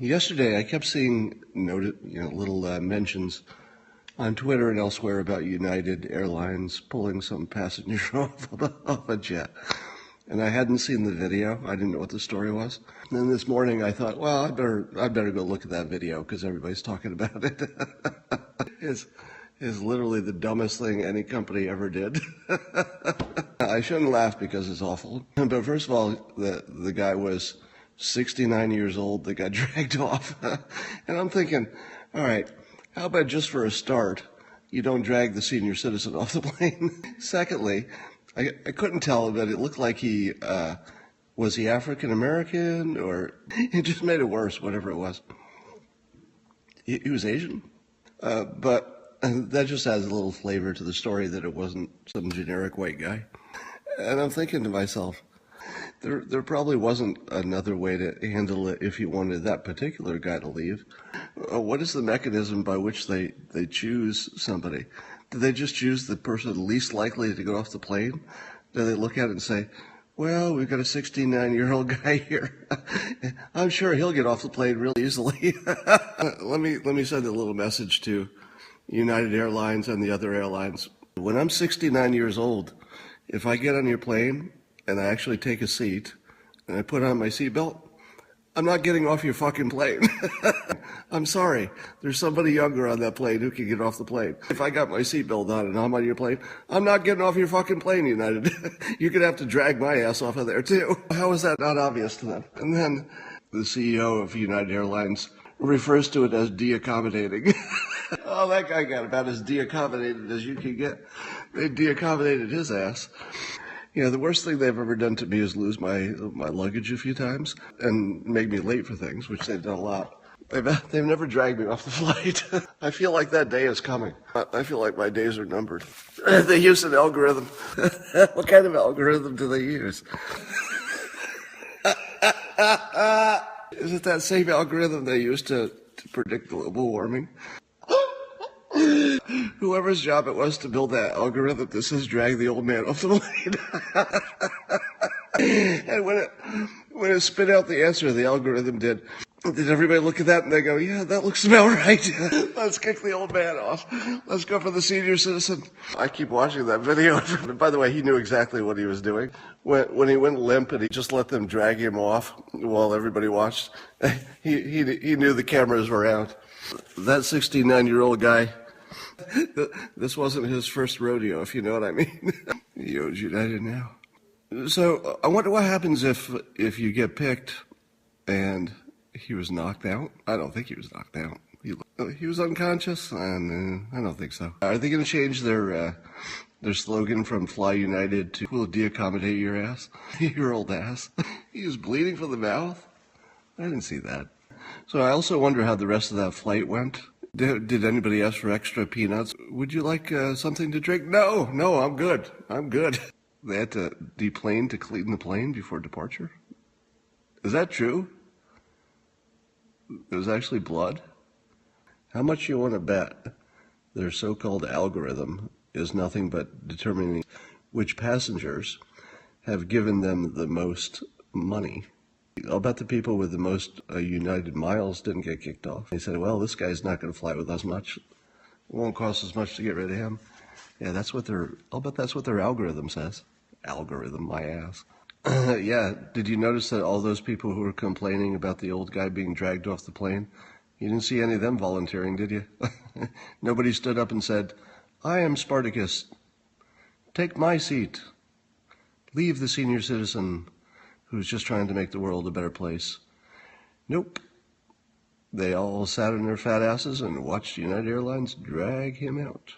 Yesterday, I kept seeing little mentions on Twitter and elsewhere about United Airlines pulling some passenger off a jet. And I hadn't seen the video. I didn't know what the story was. And then this morning I thought, well, I better go look at that video because everybody's talking about it. It's literally the dumbest thing any company ever did. I shouldn't laugh because it's awful. But first of all, the guy was 69 years old that got dragged off. And I'm thinking, all right, how about just for a start, you don't drag the senior citizen off the plane? Secondly, I couldn't tell, but it looked like was he African American, or it just made it worse, whatever it was. He was Asian, but that just adds a little flavor to the story that it wasn't some generic white guy. And I'm thinking to myself, there probably wasn't another way to handle it if you wanted that particular guy to leave. What is the mechanism by which they choose somebody? Do they just choose the person least likely to go off the plane? Do they look at it and say, well, we've got a 69-year-old guy here. I'm sure he'll get off the plane real easily. Let me send a little message to United Airlines and the other airlines. When I'm 69 years old, if I get on your plane and I actually take a seat and I put on my seatbelt, I'm not getting off your fucking plane. I'm sorry. There's somebody younger on that plane who can get off the plane. If I got my seatbelt on and I'm on your plane, I'm not getting off your fucking plane, United. You're going to have to drag my ass off of there, too. How is that not obvious to them? And then the CEO of United Airlines refers to it as de-accommodating. Oh, that guy got about as de-accommodated as you can get. They de-accommodated his ass. You know, the worst thing they've ever done to me is lose my luggage a few times and make me late for things, which they've done a lot. They've never dragged me off the flight. I feel like that day is coming. I feel like my days are numbered. They use an algorithm. What kind of algorithm do they use? Is it that same algorithm they use to predict global warming? Whoever's job it was to build that algorithm that says drag the old man off the plane. And when it spit out the answer, the algorithm did everybody look at that and they go, yeah, that looks about right. Let's kick the old man off. Let's go for the senior citizen. I keep watching that video. By the way, he knew exactly what he was doing. When he went limp and he just let them drag him off while everybody watched, he knew the cameras were out. That 69-year-old guy, this wasn't his first rodeo, if you know what I mean. He owes United now. So I wonder what happens if you get picked and he was knocked out. I don't think he was knocked out. He was unconscious, and I don't think so. Are they going to change their slogan from Fly United to "We'll de-accommodate your ass"? Your old ass. He was bleeding from the mouth. I didn't see that. So I also wonder how the rest of that flight went. Did anybody ask for extra peanuts? Would you like something to drink? No, I'm good. They had to deplane to clean the plane before departure? Is that true? It was actually blood? How much you want to bet their so-called algorithm is nothing but determining which passengers have given them the most money? I'll bet the people with the most United miles didn't get kicked off. They said, well, this guy's not going to fly with us much. It won't cost us much to get rid of him. Yeah, I'll bet that's what their algorithm says. Algorithm, my ass. Yeah, did you notice that all those people who were complaining about the old guy being dragged off the plane, you didn't see any of them volunteering, did you? Nobody stood up and said, I am Spartacus. Take my seat. Leave the senior citizen who's just trying to make the world a better place. Nope. They all sat on their fat asses and watched United Airlines drag him out.